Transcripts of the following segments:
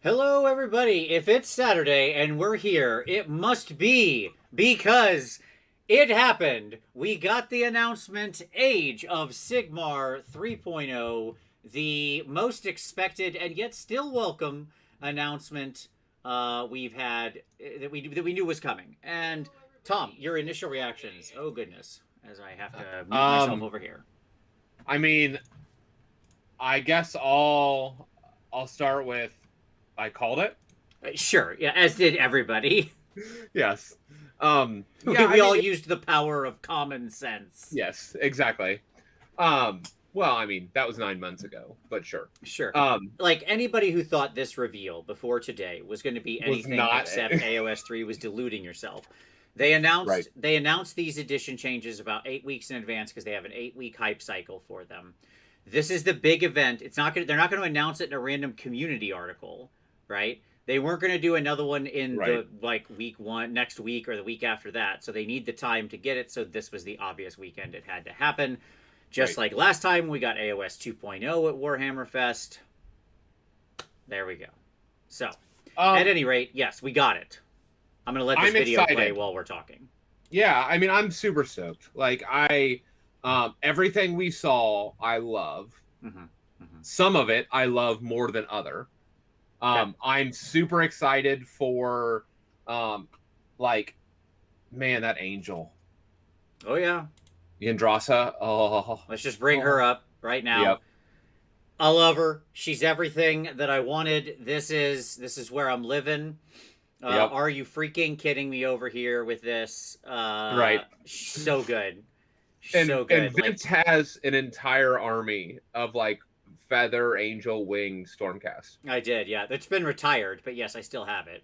Hello, everybody. If it's Saturday and we're here, it must be because it happened. We got the announcement age of Sigmar 3.0, the most expected and yet still welcome announcement we've had that we knew was coming. And Tom, your initial reactions. Oh goodness, as I have to mute myself over here. I mean, I guess I'll start with I called it. Sure, yeah, as did everybody. Yes. We all used the power of common sense. Yes, exactly. Well, I mean, that was 9 months ago, but sure. Sure. Like anybody who thought this reveal before today was going to be Was anything not except AOS 3 was deluding yourself. right. They announced these edition changes about 8 weeks in advance because they have an 8-week hype cycle for them. This is the big event. They're not going to announce it in a random community article, right? They weren't going to do another one in Right. the like week 1 next week or the week after that. So they need the time to get it, so this was the obvious weekend it had to happen. Just Right. like last time we got AOS 2.0 at Warhammer Fest. There we go. So, at any rate, yes, we got it. I'm going to let this I'm video play excited. while we're talking. Yeah, I mean, I'm super stoked. Like everything we saw, I love. Some of it I love more than other. Okay. I'm super excited for, like, man, that angel. Oh, yeah. Yandrasa. Oh, Let's just bring her up right now. Yep. I love her. She's everything that I wanted. This is where I'm living. Yep. Are you freaking kidding me over here with this? Right. So good. And, So good. And Vince has an entire army of like feather angel wing stormcast. I did, yeah. It's been retired, but yes, I still have it.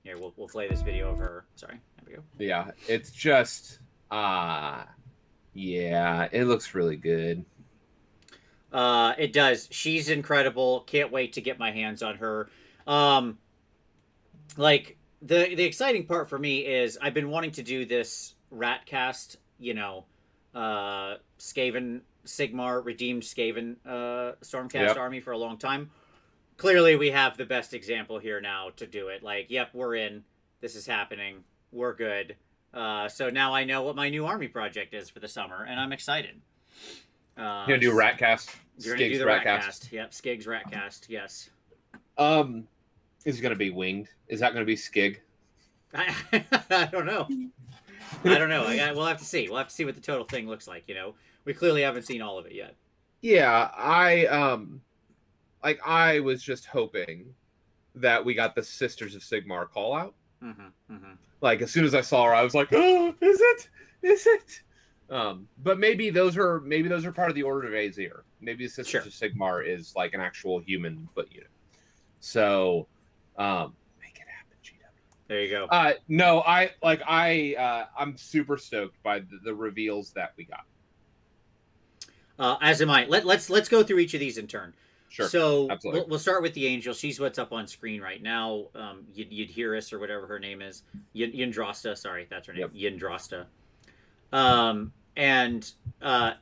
Here, we'll play this video of her. Sorry, there we go. Yeah, it's just yeah, it looks really good. It does. She's incredible. Can't wait to get my hands on her. Like the exciting part for me is I've been wanting to do this Ratcast, Skaven Sigmar redeemed Skaven Stormcast army for a long time. Clearly, we have the best example here now to do it. Like, yep, we're in. This is happening. We're good. So now I know what my new army project is for the summer, and I'm excited. You're gonna do Ratcast. You're gonna do the Ratcast. Yep, Skig's Ratcast. Yes. Is it gonna be winged? Is that gonna be Skig? I don't know. I don't know. We'll have to see. We'll have to see what the total thing looks like. We clearly haven't seen all of it yet. Yeah, I was just hoping that we got the Sisters of Sigmar call out. Like as soon as I saw her, I was like, "Oh, is it? Is it?" But maybe those are part of the Order of Aesir. Maybe the Sisters of Sigmar is like an actual human foot unit. So, make it happen, GW. There you go. No, I'm super stoked by the reveals that we got. As am I. Let's go through each of these in turn. Sure. So absolutely. We'll start with the angel. She's what's up on screen right now. Yudhiris or whatever her name is. Yindrasta. Sorry, that's her name. Yep. Yindrasta. And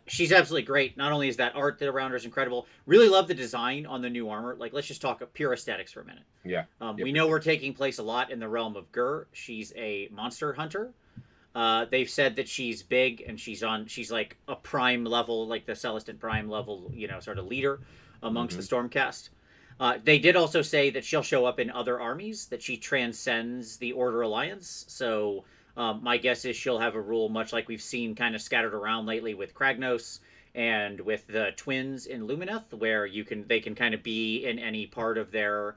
she's absolutely great. Not only is that art that around her is incredible, really love the design on the new armor. Like, let's just talk pure aesthetics for a minute. Yeah. We know we're taking place a lot in the realm of Gur. She's a monster hunter. They've said that she's big and she's like a prime level, like the Celestin prime level, sort of leader amongst the Stormcast. They did also say that she'll show up in other armies, that she transcends the Order Alliance. So my guess is she'll have a rule much like we've seen kind of scattered around lately with Kragnos and with the twins in Lumineth, where they can kind of be in any part of their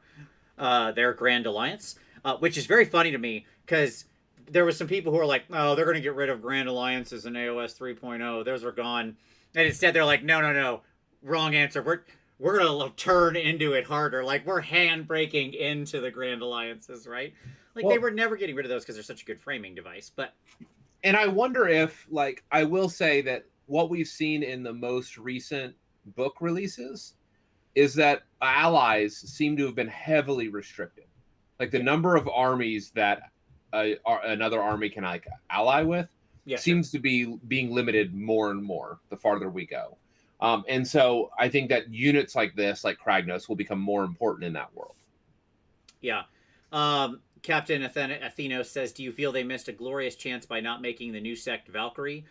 Grand Alliance, which is very funny to me because there was some people who are like, oh, they're going to get rid of Grand Alliances in AOS 3.0. Those are gone. And instead they're like, no, wrong answer. We're going to turn into it harder. Like, we're handbraking into the Grand Alliances, right? Like, they were never getting rid of those because they're such a good framing device. And I wonder if, like, I will say that what we've seen in the most recent book releases is that allies seem to have been heavily restricted. Like, the number of armies that another army can, like, ally with seems to be being limited more and more the farther we go. And so I think that units like this, like Kragnos, will become more important in that world. Yeah. Captain Athenos says, "Do you feel they missed a glorious chance by not making the new sect Valkyrie?"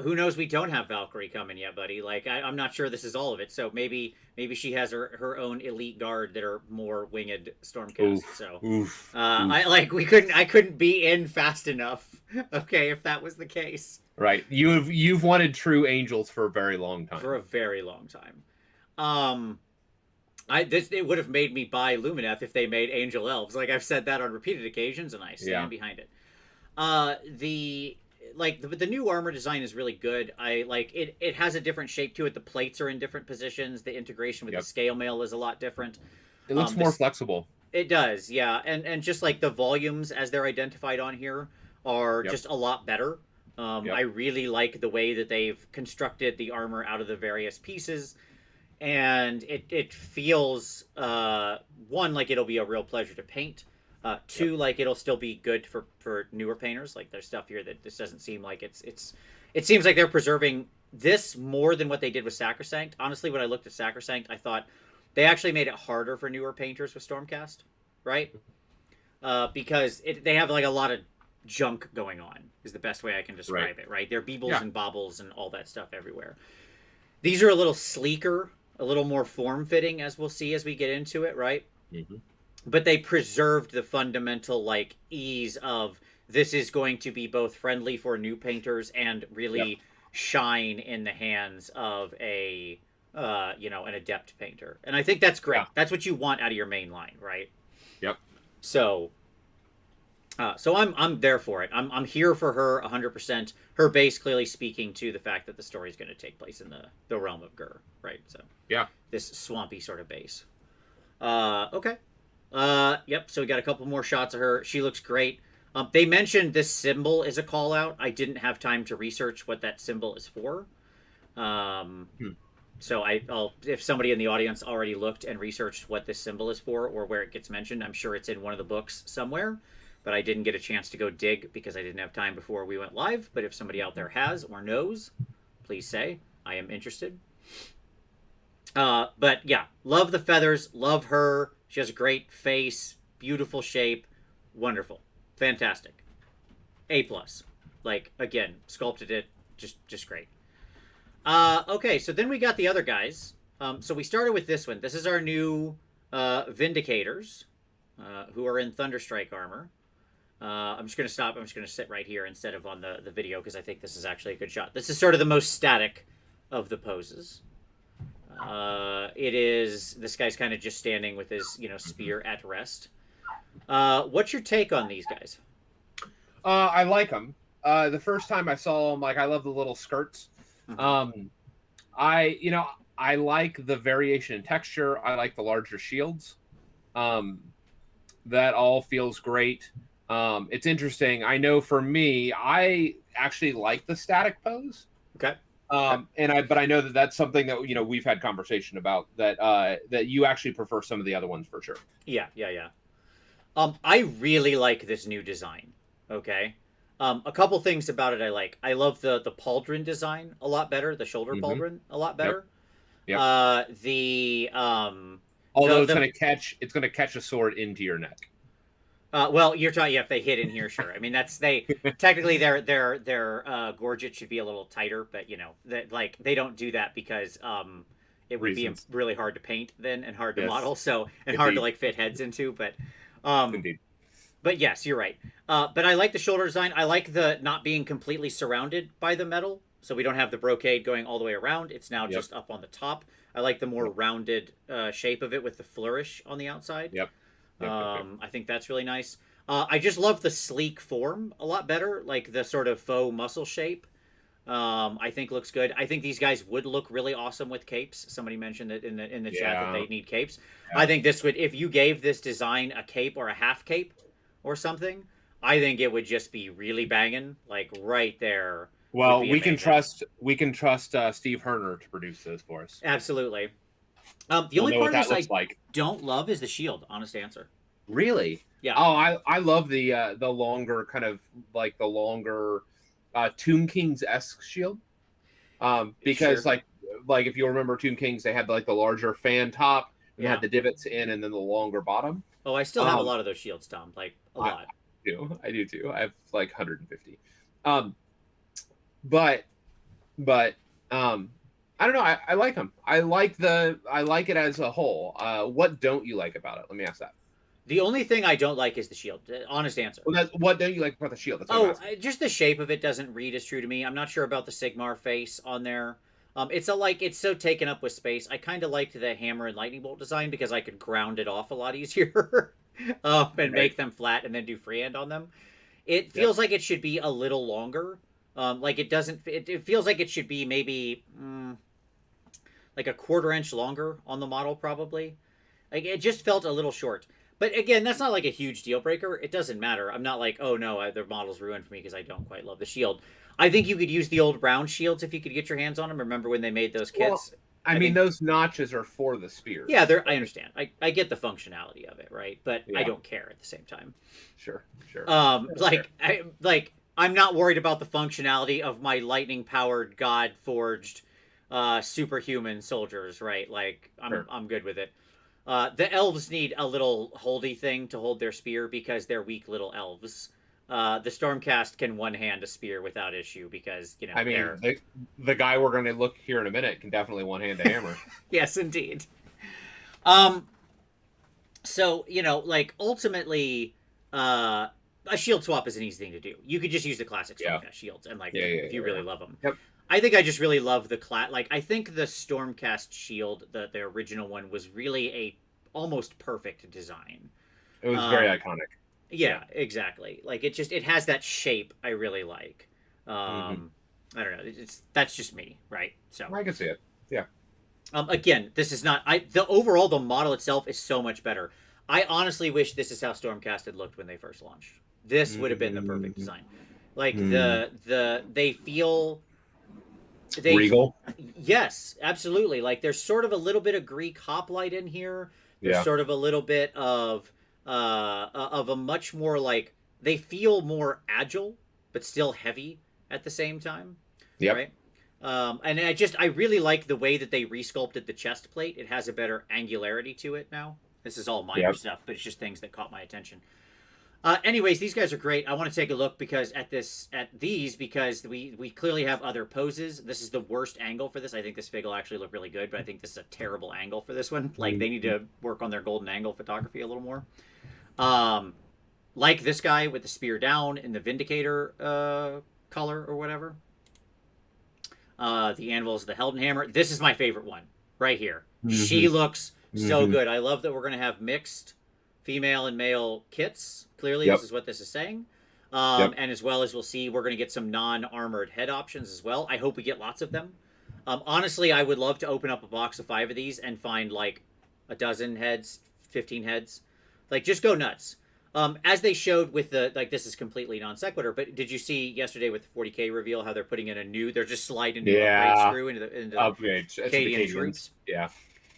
Who knows? We don't have Valkyrie coming yet, buddy. Like I'm not sure this is all of it. So maybe she has her own elite guard that are more winged Stormcast. Oof, So oof, oof. I couldn't be in fast enough. Okay, if that was the case. Right. You've wanted true angels for a very long time. For a very long time. It would have made me buy Lumineth if they made Angel Elves. Like I've said that on repeated occasions, and I stand behind it. The new armor design is really good. I like it. It has a different shape to it. The plates are in different positions. The integration with the scale mail is a lot different. It looks more flexible. It does, yeah, and just like the volumes as they're identified on here are just a lot better. I really like the way that they've constructed the armor out of the various pieces, and it feels one, like it'll be a real pleasure to paint. Two, like it'll still be good for newer painters. Like there's stuff here that this doesn't seem like it seems like they're preserving this more than what they did with Sacrosanct. Honestly, when I looked at Sacrosanct, I thought they actually made it harder for newer painters with Stormcast, right? Because they have like a lot of junk going on is the best way I can describe it, right? There are beebles and baubles and all that stuff everywhere. These are a little sleeker, a little more form-fitting, as we'll see as we get into it, right? Mm-hmm. But they preserved the fundamental like ease of this is going to be both friendly for new painters and really shine in the hands of a an adept painter. And I think that's great. Yeah. That's what you want out of your main line, right? Yep. So I'm there for it. I'm here for her 100%. Her base clearly speaking to the fact that the story is going to take place in the realm of Gur, right? So this swampy sort of base. Okay. Yep. So we got a couple more shots of her. She looks great. They mentioned this symbol is a call out. I didn't have time to research what that symbol is for. So I'll if somebody in the audience already looked and researched what this symbol is for or where it gets mentioned, I'm sure it's in one of the books somewhere. But I didn't get a chance to go dig because I didn't have time before we went live. But if somebody out there has or knows, please say. I am interested. But yeah, love the feathers. Love her. She has a great face. Beautiful shape. Wonderful. Fantastic. A+. Like, again, sculpted it. Just great. Okay, so then we got the other guys. So we started with this one. This is our new Vindicators, who are in Thunderstrike armor. I'm just going to stop. I'm just going to sit right here instead of on the video because I think this is actually a good shot. This is sort of the most static of the poses. It is... This guy's kind of just standing with his, spear at rest. What's your take on these guys? I like them. The first time I saw them, like, I love the little skirts. I like the variation in texture. I like the larger shields. That all feels great. It's interesting. I know for me, I actually like the static pose. Okay. But I know that that's something that we've had conversation about that you actually prefer some of the other ones for sure. Yeah. I really like this new design. Okay. A couple things about it I like. I love the pauldron design a lot better. The shoulder pauldron a lot better. Yep. Although it's gonna catch a sword into your neck. Well, you're talking if they hit in here, sure. I mean, technically their gorget should be a little tighter, but they don't do that because it would be really hard to paint then and hard to model, and hard to fit heads into. But Indeed. But yes, you're right. But I like the shoulder design. I like the not being completely surrounded by the metal, so we don't have the brocade going all the way around. It's now just up on the top. I like the more rounded shape of it with the flourish on the outside. Yep. I think that's really nice. I just love the sleek form a lot better, like the sort of faux muscle shape. I think looks good. I think these guys would look really awesome with capes. Somebody mentioned it in the chat that they need capes. Yeah. I think this would, if you gave this design a cape or a half cape or something, I think it would just be really banging, like right there. Well, we can trust Steve Herner to produce those for us. Absolutely. The only part of this I don't love is the shield. Honest answer. Really? Yeah. Oh, I love the longer kind of like the longer Tomb Kings-esque shield. Because like if you remember Tomb Kings, they had like the larger fan top. and had the divots in and then the longer bottom. Oh, I still have a lot of those shields, Tom. Like a lot. I do too. I have like 150. But I don't know. I like them. I like it as a whole. What don't you like about it? Let me ask that. The only thing I don't like is the shield. Honest answer. Well, what don't you like about the shield? That's just the shape of it doesn't read as true to me. I'm not sure about the Sigmar face on there. It's so taken up with space. I kind of liked the hammer and lightning bolt design because I could ground it off a lot easier, and make them flat and then do freehand on them. It feels like it should be a little longer. Like it doesn't. It feels like it should be maybe like a 1/4 inch longer on the model, probably. Like it just felt a little short. But again, that's not like a huge deal breaker. It doesn't matter. I'm not like, oh no, the model's ruined for me because I don't quite love the shield. I think you could use the old brown shields if you could get your hands on them. Remember when they made those kits? Well, I mean, those notches are for the spears. Yeah, I understand. I get the functionality of it, right? But I don't care at the same time. Sure. I'm not worried about the functionality of my lightning-powered, god-forged, superhuman soldiers, right? Like, I'm good with it. The elves need a little holdy thing to hold their spear because they're weak little elves. The Stormcast can one-hand a spear without issue because, I mean, the guy we're going to look here in a minute can definitely one-hand a hammer. Yes, indeed. So, like, ultimately, a shield swap is an easy thing to do. You could just use the classic Stormcast shields, and, like, if you really love them. Yep. I think I just really love the I think the Stormcast shield, the original one, was really a almost perfect design. It was very iconic. Yeah, exactly. Like it has that shape I really like. I don't know. That's just me, right? So I can see it. Yeah. Again, this is not. The model itself is so much better. I honestly wish this is how Stormcast had looked when they first launched. This would have been the perfect design. Like they feel. Regal. Yes, absolutely. Like there's sort of a little bit of Greek hoplite in here. There's sort of a little bit of a much more like they feel more agile but still heavy at the same time. Yeah. Right. And I really like the way that they resculpted the chest plate. It has a better angularity to it now. This is all minor stuff, but it's just things that caught my attention. Anyways, these guys are great. I want to take a look because we clearly have other poses. This is the worst angle for this. I think this fig will actually look really good, but I think this is a terrible angle for this one. Like they need to work on their golden angle photography a little more. Like this guy with the spear down in the Vindicator color or whatever. The anvils, the Helden Hammer. This is my favorite one right here. She looks so good. I love that we're going to have mixed female and male kits. Clearly, this is what this is saying. And as well as we'll see, we're going to get some non-armored head options as well. I hope we get lots of them. Honestly, I would love to open up a box of 5 of these and find like a dozen heads, 15 heads. Like, just go nuts. As they showed with this is completely non sequitur, but did you see yesterday with the 40K reveal how they're putting in they're just sliding the upgrade screw into the upgrades. Canadian troops? Yeah.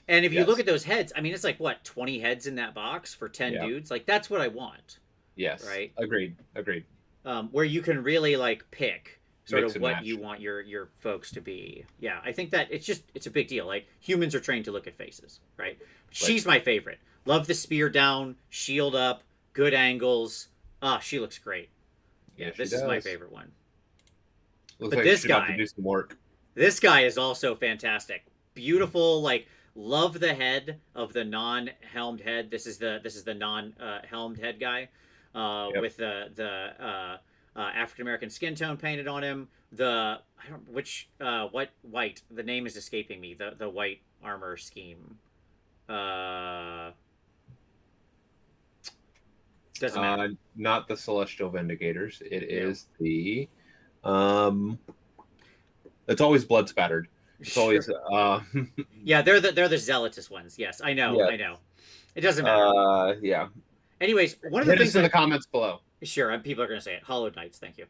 And if you look at those heads, I mean, it's like, what, 20 heads in that box for 10 dudes? Like, that's what I want. Yes. Right? Agreed. Where you can really, like, pick sort of what match. you want your folks to be. Yeah, I think that it's a big deal. Like, humans are trained to look at faces, right? She's my favorite. Love the spear down, shield up, good angles. She looks great. Yeah, this is my favorite one. Looks like this guy, to do some work. This guy is also fantastic. Beautiful, like, love the head of the non-helmed head. This is the non-helmed head guy with the African American skin tone painted on him. What white? The name is escaping me. The white armor scheme. Doesn't matter. Not the Celestial Vindicators. It is the it's always blood spattered. It's always yeah, they're the zealotous ones. Yes, I know. It doesn't matter. Yeah. Anyways, one of the things in the comments below. Sure, people are going to say it. Hallowed Knights, thank you.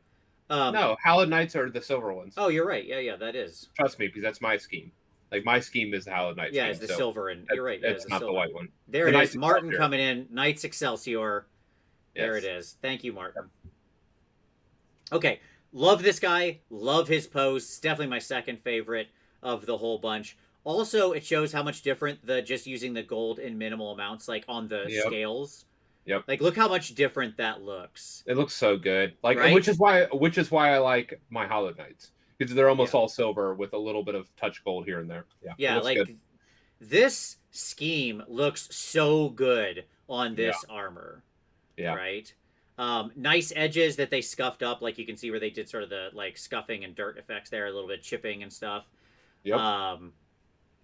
No, Hallowed Knights are the silver ones. Oh, you're right. Yeah, that is. Trust me, because that's my scheme. Like, my scheme is the Hallowed Knights. Yeah, it's the silver, and you're right. It's not the white one. There it is. Martin coming in. Knights Excelsior. Yes. There it is. Thank you, Martin. Okay, love this guy. Love his pose. It's definitely my second favorite of the whole bunch. Also, it shows how much different the just using the gold in minimal amounts, like on the Yep. scales. Yep. Like, look how much different that looks. It looks so good. Like, Right? which is why I like my Hollow Knights, because they're almost Yeah. all silver with a little bit of touch gold here and there. Yeah. It Yeah, looks like good. this scheme looks so good on Yeah. this armor. Yeah. Right? Nice edges that they scuffed up, like you can see where they did sort of the like scuffing and dirt effects there, a little bit of chipping and stuff. Yep.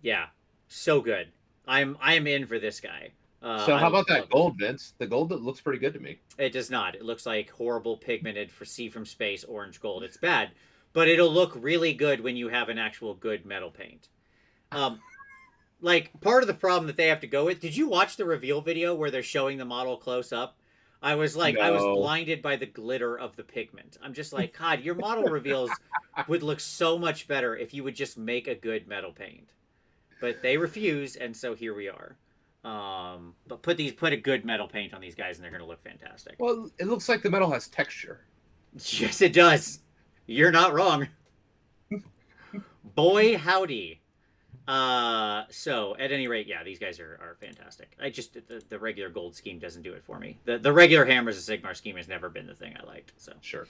Yeah, so good. I'm in for this guy. So I how about that love gold, Vince? The gold that looks pretty good to me. it. It does not. It looks like horrible pigmented for sea from space orange gold. It's bad, but it'll look really good when you have an actual good metal paint. Um, like part of the problem that they have to go with. Did you watch the reveal video where they're showing the model close up? I was No. blinded by the glitter of the pigment. I'm just like, God, your model reveals would look so much better if you would just make a good metal paint. But they refuse, and so here we are. But put a good metal paint on these guys, and they're going to look fantastic. Well, it looks like the metal has texture. Yes, it does. You're not wrong. Boy, howdy. So at any rate, yeah, these guys are fantastic. I just the regular gold scheme doesn't do it for me. The regular Hammers of Sigmar scheme has never been the thing I liked. So Sure.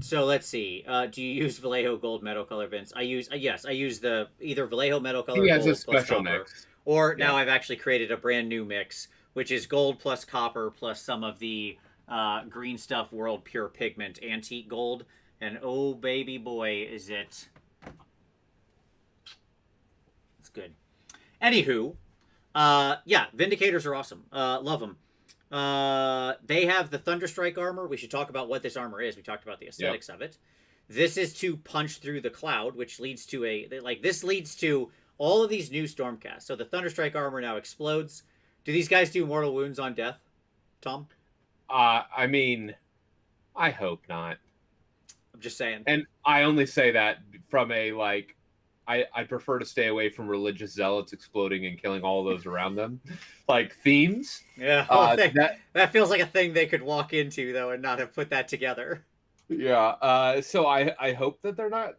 So let's see. Do you use Vallejo gold metal color, Vince? I use yes. I use the either Vallejo metal color He has gold a plus special copper, mix. or Yeah. now I've actually created a brand new mix, which is gold plus copper plus some of the green stuff world pure pigment antique gold. And oh baby boy, is it! It's good. Anywho, yeah, Vindicators are awesome. Love them. They have the Thunderstrike armor. We should talk about what this armor is. We talked about the aesthetics of it. This is to punch through the cloud, which leads to this leads to all of these new Stormcasts. So the Thunderstrike armor now explodes. Do these guys do mortal wounds on death, Tom? I mean, I hope not. I'm just saying. And I only say that from a like, I prefer to stay away from religious zealots exploding and killing all those around them, like themes. Yeah, that feels like a thing they could walk into though, and not have put that together. Yeah. So I hope that they're not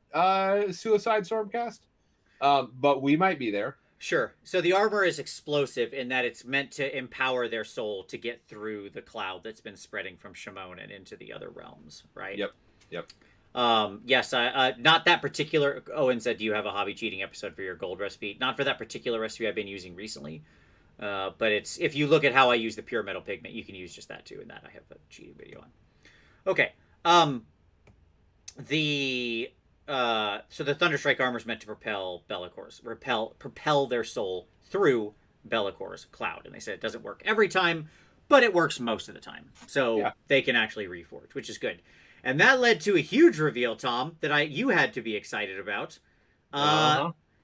Suicide Stormcast, but we might be there. Sure. So the armor is explosive in that it's meant to empower their soul to get through the cloud that's been spreading from Shimon and into the other realms, right? Yep. Yep. Yes, not that particular. Owen said, "Do you have a hobby cheating episode for your gold recipe?" Not for that particular recipe I've been using recently, but it's if you look at how I use the pure metal pigment, you can use just that too, and that I have a cheating video on. Okay. So the Thunderstrike armor is meant to propel Bellacor's, propel their soul through Bellacor's cloud, and they said it doesn't work every time, but it works most of the time, so they can actually reforge, which is good. And that led to a huge reveal, Tom, that you had to be excited about.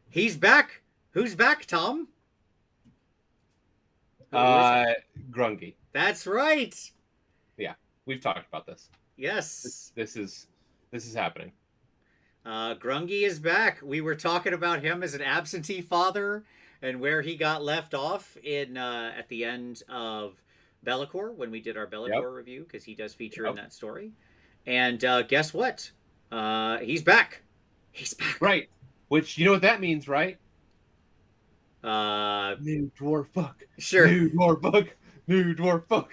He's back. Who's back, Tom? Grungni. That's right. Yeah, we've talked about this. Yes. This is happening. Grungni is back. We were talking about him as an absentee father and where he got left off in at the end of Be'lakor when we did our Be'lakor review, because he does feature in that story. And guess what? He's back. He's back. Right. Which, you know what that means, right? New dwarf book. Sure. New dwarf book. New dwarf book.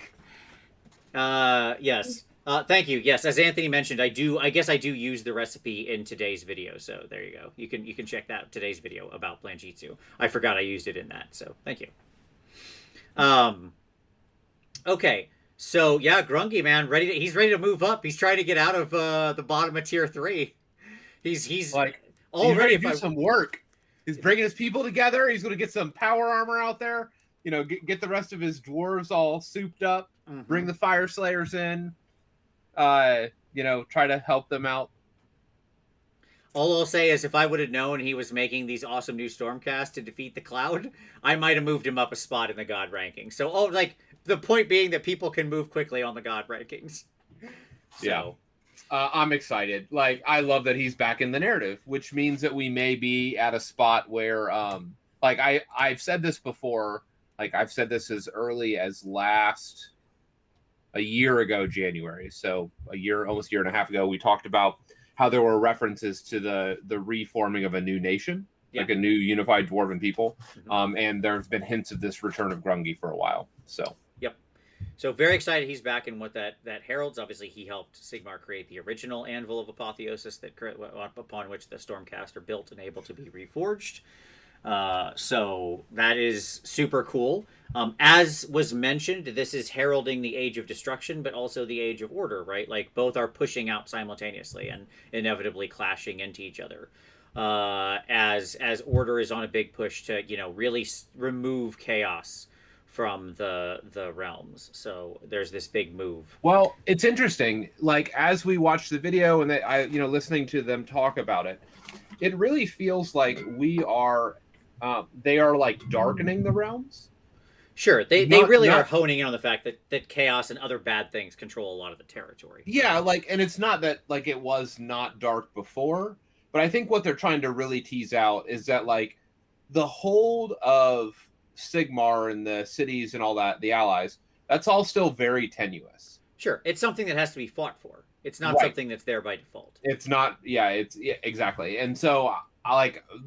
Yes. Thank you. Yes, as Anthony mentioned, I guess I do use the recipe in today's video. So there you go. You can check that today's video about Planjitsu. I forgot I used it in that. So thank you. Okay. So yeah, Grungni, man, he's ready to move up. He's trying to get out of the bottom of tier 3. He's like already ready to do some work. He's bringing his people together. He's going to get some power armor out there. You know, get the rest of his dwarves all souped up. Mm-hmm. Bring the Fire Slayers in. You know, try to help them out. All I'll say is if I would have known he was making these awesome new Stormcasts to defeat the Cloud, I might have moved him up a spot in the God ranking. So, the point being that people can move quickly on the God rankings. So. Yeah. I'm excited. Like, I love that he's back in the narrative, which means that we may be at a spot where, I've said this before. Like, I've said this as early as a year ago, January. So almost a year and a half ago, we talked about how there were references to the reforming of a new nation, like a new unified dwarven people. And there have been hints of this return of Grungni for a while. So yep. So very excited he's back, and what that heralds. Obviously, he helped Sigmar create the original Anvil of Apotheosis upon which the Stormcast are built and able to be reforged. So that is super cool. As was mentioned, this is heralding the Age of Destruction, but also the Age of Order, right? Like both are pushing out simultaneously and inevitably clashing into each other. As Order is on a big push to really remove chaos from the realms. So there's this big move. Well, it's interesting. Like as we watch the video and listening to them talk about it, it really feels like they are like darkening the realms. Sure, they really are honing in on the fact that chaos and other bad things control a lot of the territory. Yeah, and it's not that like it was not dark before, but I think what they're trying to really tease out is that like the hold of Sigmar and the cities and all that, the allies, that's all still very tenuous. Sure, it's something that has to be fought for. It's not something that's there by default. It's not. Yeah, exactly. And so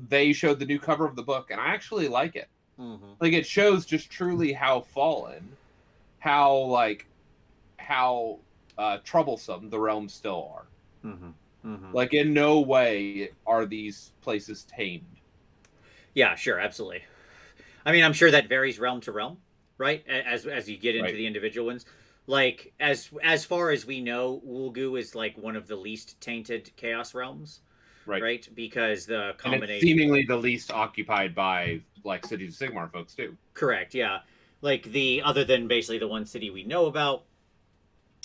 they showed the new cover of the book, and I actually like it. Like it shows just truly how fallen, how troublesome the realms still are. Like in no way are these places tamed. Yeah, sure, absolutely. I mean, I'm sure that varies realm to realm, right? As you get into the individual ones. Like as far as we know, Ulgu is like one of the least tainted chaos realms. Right? Because the combination, and it's seemingly the least occupied by like Cities of Sigmar folks too. Correct, yeah. Like other than basically the one city we know about,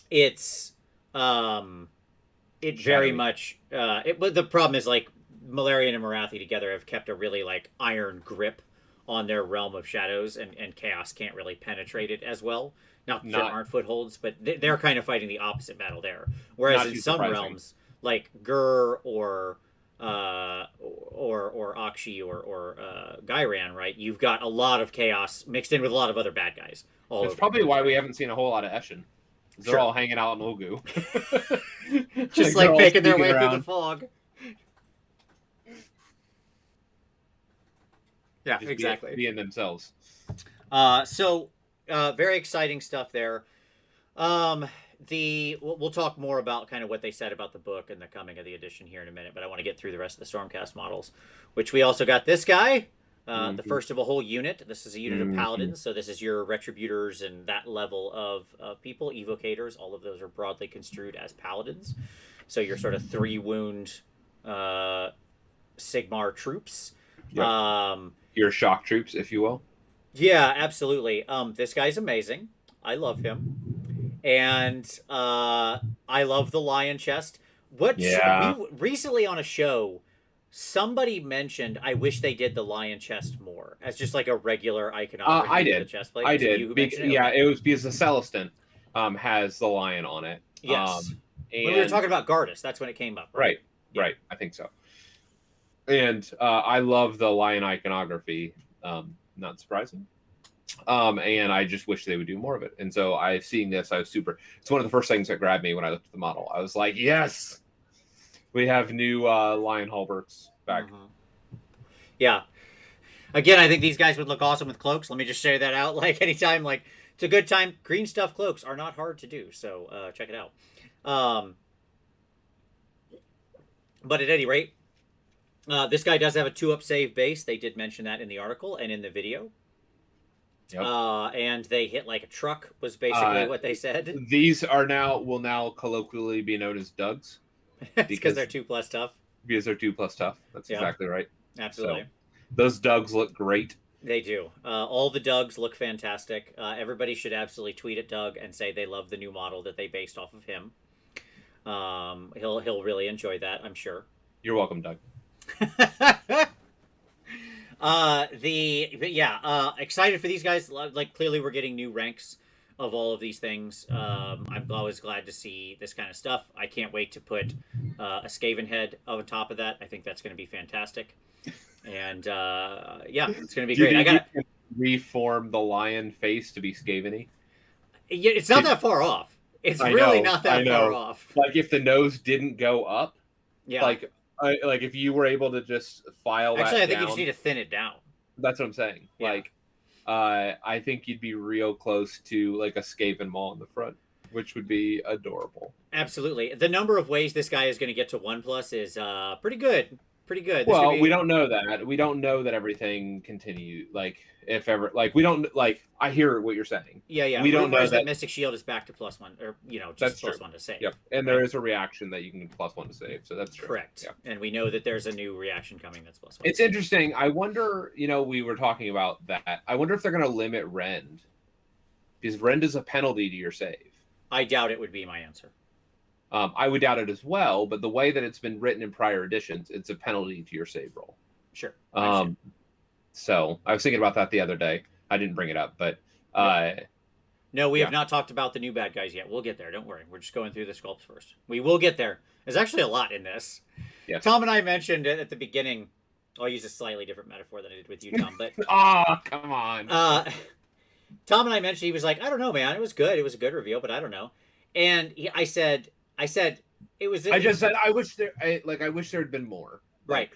it's it very much but the problem is like Malarian and Morathi together have kept a really like iron grip on their realm of shadows, and chaos can't really penetrate it as well. Not there aren't footholds, but they're kind of fighting the opposite battle there. Whereas in some realms, like Gur or Akshi or Gairan, right? You've got a lot of chaos mixed in with a lot of other bad guys. That's probably why we haven't seen a whole lot of Eshin. They're all hanging out in Ulgu. Just like making their way through the fog. Yeah, just exactly. Being themselves. So very exciting stuff there. We'll talk more about kind of what they said about the book and the coming of the edition here in a minute, but I want to get through the rest of the Stormcast models, which we also got this guy, the first of a whole unit. This is a unit of Paladins, so this is your Retributors and that level of people, Evocators. All of those are broadly construed as Paladins. So your sort of 3 wound Sigmar troops. Yep. Your shock troops, if you will. Yeah, absolutely. This guy's amazing. I love him. And I love the lion chest. Recently on a show, somebody mentioned, I wish they did the lion chest more as just like a regular iconography. I did. The chest plate. I did. It was because the Celestant has the lion on it. Yes. And when we were talking about Gardas, that's when it came up, right? Right. I think so. And I love the lion iconography. Not surprising. And I just wish they would do more of it. And so seeing this, I was super. It's one of the first things that grabbed me when I looked at the model. I was like, yes, we have new lion halberds back. Yeah. Again, I think these guys would look awesome with cloaks. Let me just say that out. Like anytime, like it's a good time. Green stuff cloaks are not hard to do, so check it out. But at any rate, this guy does have a 2-up save base. They did mention that in the article and in the video. Yep. And they hit like a truck was basically what they said. These will now colloquially be known as Dugs. Because they're 2+ tough. Because they're 2+ tough. That's exactly right. Absolutely. So, those Dugs look great. They do. All the Dugs look fantastic. Everybody should absolutely tweet at Doug and say they love the new model that they based off of him. He'll really enjoy that, I'm sure. You're welcome, Doug. Excited for these guys. Like clearly we're getting new ranks of all of these things. I'm always glad to see this kind of stuff. I can't wait to put a Skaven head on top of that. I think that's going to be fantastic. And it's going to be great. I got to reform the lion face to be Skaven-y. Yeah, it's not that far off. It's really not that far off. Like if the nose didn't go up, Yeah. Like if you were able to just file Actually, that I think you just down, need to thin it down. that's what I'm saying. Yeah. Like, I think you'd be real close to like escape and maul in the front, which would be adorable. Absolutely. The number of ways this guy is going to get to 1+ is pretty good. Pretty good. This could Well, we be. don't know that. We don't know that everything continue. Like, if ever, like, we don't like. I hear what you're saying. Yeah, yeah. We don't know Rumors that that. Mystic Shield is back to +1, or just That's true. +1 to save. Yep, and right? there is a reaction that you can +1 to save, so that's true. Correct. Yeah. And we know that there's a new reaction coming that's +1. It's interesting. I wonder. We were talking about that. I wonder if they're going to limit rend, because rend is a penalty to your save. I doubt it would be my answer. I would doubt it as well, but the way that it's been written in prior editions, it's a penalty to your save roll. Sure. So I was thinking about that the other day. I didn't bring it up, but no, we have not talked about the new bad guys yet. We'll get there. Don't worry. We're just going through the sculpts first. We will get there. There's actually a lot in this. Yes. Tom and I mentioned at the beginning. I'll use a slightly different metaphor than I did with you, Tom. But come on. Tom and I mentioned, he was like, I don't know, man. It was good. It was a good reveal, but I don't know. And I said it was. I just said I wish there had been more. Right.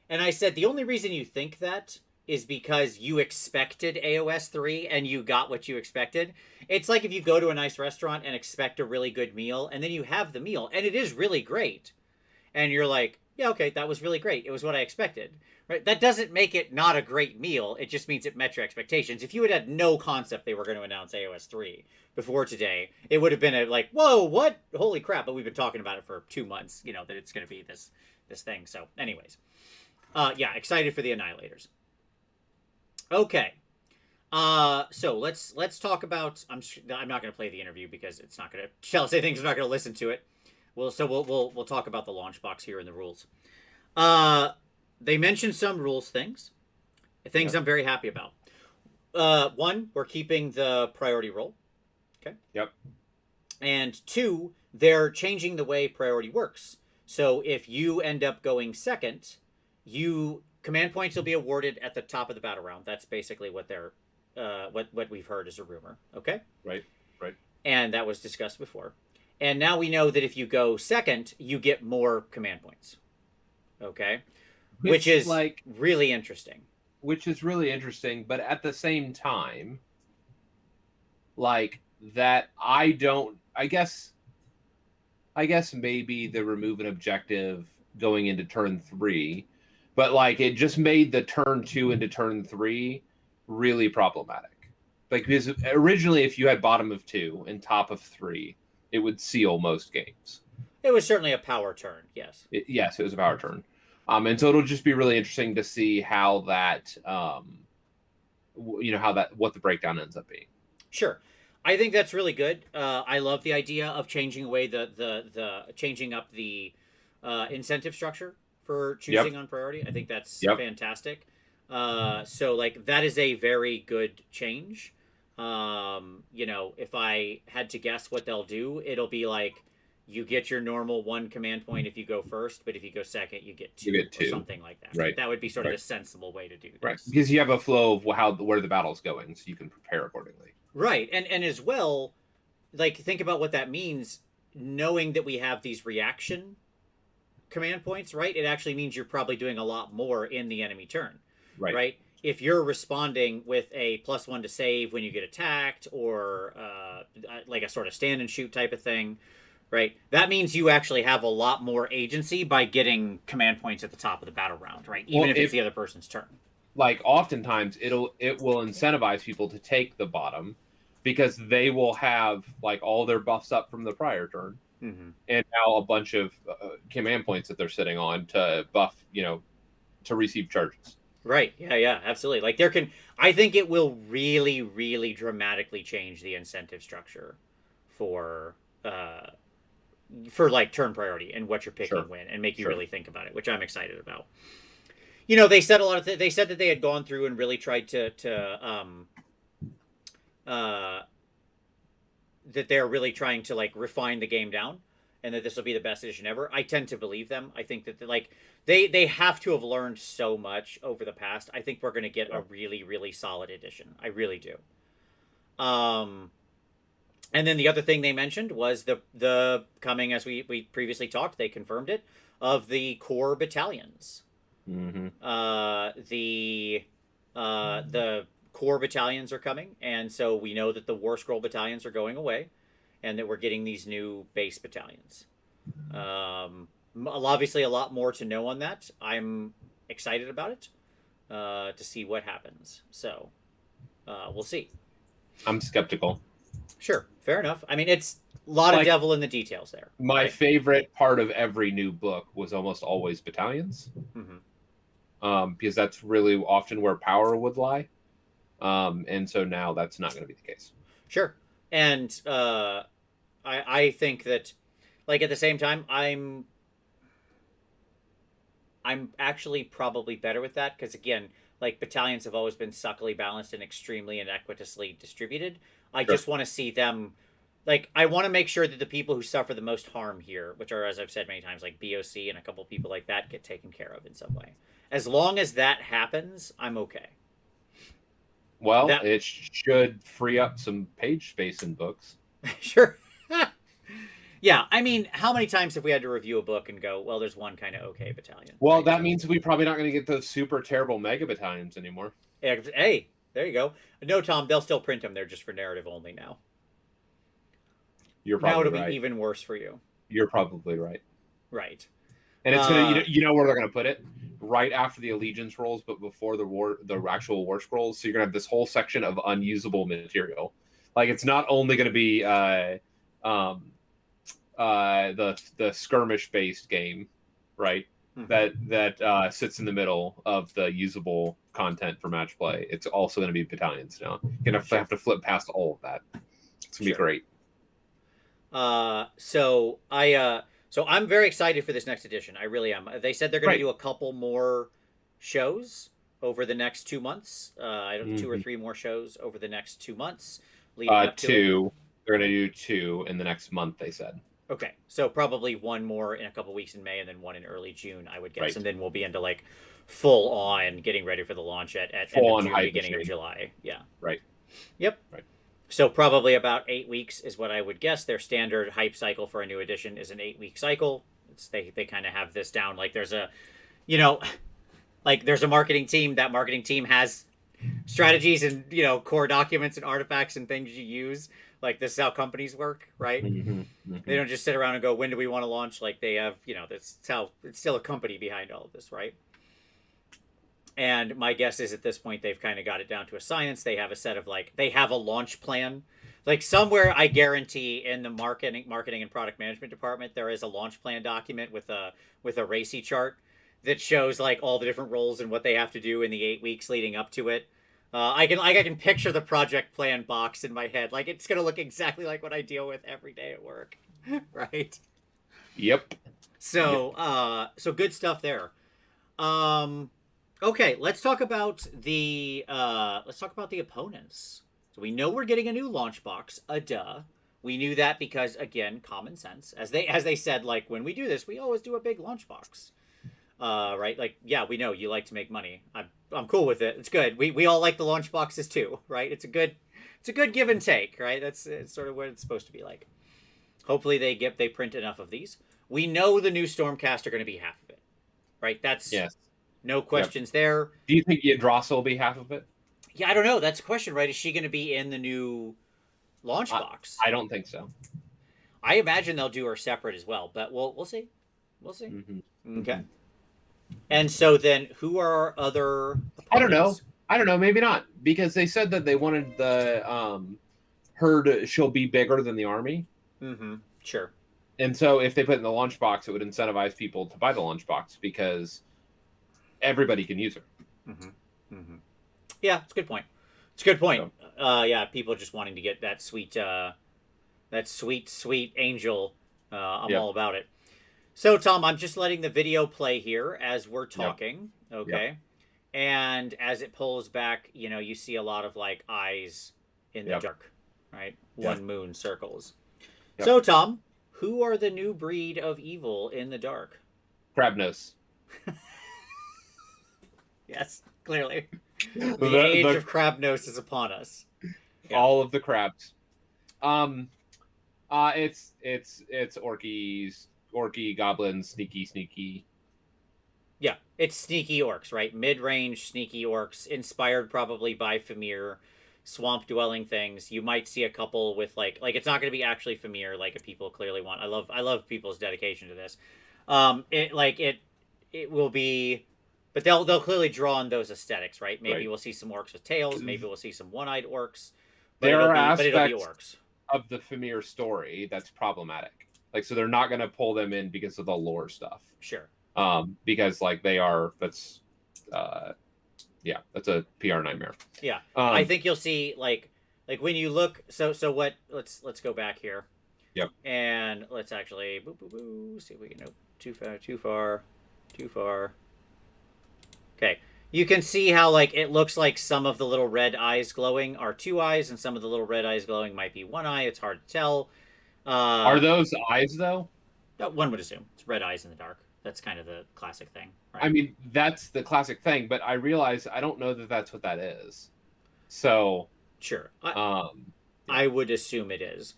And I said the only reason you think that is because you expected AOS 3 and you got what you expected. It's like if you go to a nice restaurant and expect a really good meal, and then you have the meal and it is really great, and you're like, yeah, okay, that was really great. It was what I expected. Right? That doesn't make it not a great meal. It just means it met your expectations. If you had no concept they were going to announce AOS 3 before today, it would have been like, whoa, what? Holy crap. But we've been talking about it for 2 months, that it's going to be this thing. So anyways, yeah, excited for the Annihilators. Okay. So let's talk about, I'm not going to play the interview because it's not going to tell us anything. We're not going to listen to it. We'll talk about the launch box here in the rules. They mentioned some rules things I'm very happy about. One, we're keeping the priority roll. Okay. Yep. And two, they're changing the way priority works. So if you end up going second, command points will be awarded at the top of the battle round. That's basically what they're what we've heard is a rumor. Okay. Right. And that was discussed before. And now we know that if you go second, you get more command points. Okay. Which is like really interesting. Which is really interesting, but at the same time, like that, I guess maybe the remove an objective going into turn 3, but like it just made the turn 2 into turn 3 really problematic. Like, because originally, if you had bottom of 2 and top of 3, it would seal most games. It was certainly a power turn, yes. Yes, it was a power turn. And so it'll just be really interesting to see how that, what the breakdown ends up being. Sure. I think that's really good. I love the idea of changing away the changing up the incentive structure for choosing on priority. I think that's fantastic. So like that is a very good change. If I had to guess what they'll do, it'll be like you get your normal 1 command point if you go first, but if you go second, you get 2, or something like that. Right. That would be sort of a sensible way to do this. Right. Because you have a flow of where the battle's going, so you can prepare accordingly. Right. And as well, like think about what that means, knowing that we have these reaction command points, right? It actually means you're probably doing a lot more in the enemy turn. Right? If you're responding with a +1 to save when you get attacked, or like a sort of stand and shoot type of thing, right? That means you actually have a lot more agency by getting command points at the top of the battle round, right? Even if it's the other person's turn. Like oftentimes it will incentivize people to take the bottom because they will have like all their buffs up from the prior turn, and now a bunch of command points that they're sitting on to buff, to receive charges. Right. Yeah, absolutely. Like I think it will really, really dramatically change the incentive structure for like turn priority and what you're picking when, and make you really think about it, which I'm excited about. They said a lot of they said that they had gone through and really tried to that they're really trying to like refine the game down, and that this will be the best edition ever. I tend to believe them. I think that they have to have learned so much over the past. I think we're going to get a really, really solid edition. I really do. And then the other thing they mentioned was the coming, as we previously talked, they confirmed it, of the core battalions. Mm-hmm. The core battalions are coming, and so we know that the War Scroll battalions are going away, and that we're getting these new base battalions. Obviously, a lot more to know on that. I'm excited about it to see what happens. So we'll see. I'm skeptical. Sure, fair enough. I mean, it's a lot of devil in the details there. My right? favorite part of every new book was almost always battalions, because that's really often where power would lie. And so now that's not going to be the case. Sure, and I think that, like, at the same time, I'm actually probably better with that because, again, like, battalions have always been suckily balanced and extremely inequitously distributed. I just want to see them, like, I want to make sure that the people who suffer the most harm here, which are, as I've said many times, like BOC and a couple people like that, get taken care of in some way. As long as that happens, I'm okay. Well, it should free up some page space in books. Sure. Yeah, I mean, how many times have we had to review a book and go, well, there's one kind of okay battalion? Well, right? That means we're probably not going to get those super terrible mega battalions anymore. Hey, there you go. No, Tom, they'll still print them. They're just for narrative only now. You're probably now it'll be even worse for you. You're probably right. Right. And it's gonna, you know where they're gonna put it? Right after the allegiance rolls, but before the actual war scrolls. So you're gonna have this whole section of unusable material. Like, it's not only gonna be the skirmish based game, right? That sits in the middle of the usable content for match play. It's also going to be battalions now. You're going to have to flip past all of that. It's going to be great. So I'm very excited for this next edition. I really am. They said they're going to do a couple more shows over the next 2 months. I don't know, 2 or 3 more shows over the next 2 months. Leading up to 2. They're going to do 2 in the next month, they said. Okay, so probably 1 more in a couple weeks in May, and then 1 in early June, I would guess, and then we'll be into, like, full on getting ready for the launch at end of June, beginning of July. Yeah. Right. Yep. Right. So probably about 8 weeks is what I would guess. Their standard hype cycle for a new edition is an 8-week cycle. They kind of have this down. Like, there's a, there's a marketing team. That marketing team has strategies and, core documents and artifacts and things you use. Like, this is how companies work, right? They don't just sit around and go, when do we want to launch? Like, they have, that's how, it's still a company behind all of this, right? And my guess is at this point, they've kind of got it down to a science. They have a set of, they have a launch plan. Like, somewhere, I guarantee, in the marketing and product management department, there is a launch plan document with a RACI chart that shows, all the different roles and what they have to do in the 8 weeks leading up to it. I can picture the project plan box in my head. Like, it's gonna look exactly like what I deal with every day at work, right? Yep. So, so good stuff there. Okay, let's talk about the opponents. So we know we're getting a new launch box. Duh. We knew that because, again, common sense. As they said, when we do this, we always do a big launch box. Right? Yeah, we know you like to make money. I'm cool with it. It's good. We all like the launch boxes too, right? It's a good give and take, right? It's sort of what it's supposed to be like. Hopefully they print enough of these. We know the new Stormcast are going to be half of it, right? That's no questions there. Do you think Yggdrasil will be half of it? Yeah, I don't know. That's a question, right? Is she going to be in the new launch box? I don't think so. I imagine they'll do her separate as well, but we'll see. We'll see. Okay. And so then, who are our other opponents? I don't know. Maybe not, because they said that they wanted the her she'll be bigger than the army. Sure. And so if they put it in the launch box, it would incentivize people to buy the launch box because everybody can use her. Yeah, it's a good point. It's a good point. So, yeah, people just wanting to get that sweet angel. I'm all about it. So, Tom, I'm just letting the video play here as we're talking, okay? And as it pulls back, you see a lot of, eyes in the dark, right? One moon circles. So, Tom, who are the new breed of evil in the dark? Crabnose. Yes, clearly. The age of Crabnose is upon us. All of the crabs. It's orcs, orky, goblin, sneaky. Yeah, it's sneaky orcs, right? Mid-range sneaky orcs, inspired probably by Famir, swamp-dwelling things. You might see a couple with like it's not going to be actually Famir like people clearly want. I love people's dedication to this. It will be, but they'll clearly draw on those aesthetics, right? Maybe Right. we'll see some orcs with tails. Maybe we'll see some one-eyed orcs. But There are it'll be aspects orcs of the Famir story that's problematic. Like, so they're not going to pull them in because of the lore stuff. sure. Because like that's that's a PR nightmare. Yeah, I think you'll see like when you look. So what? Let's go back here. Yep. And let's actually see if we can. Nope. Too far. Okay. You can see how like it looks like some of the little red eyes glowing are two eyes, and some of the little red eyes glowing might be one eye. It's hard to tell. Are those eyes though? One would assume it's red eyes in the dark. That's kind of the classic thing, right? I mean, that's the classic thing, but I realize I don't know that that's what that is. So, sure. yeah. I would assume it is,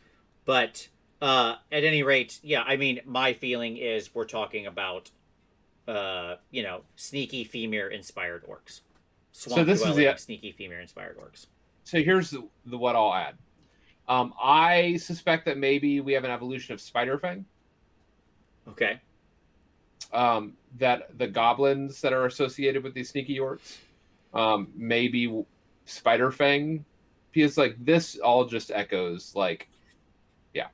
but at any rate, yeah. I mean, my feeling is we're talking about, sneaky femur inspired orcs. So this is the sneaky femur inspired orcs. So here's the what I'll add. I suspect that maybe we have an evolution of Spiderfang. Okay. That the goblins that are associated with these sneaky orcs, maybe Spiderfang, because like this all just echoes like, yeah.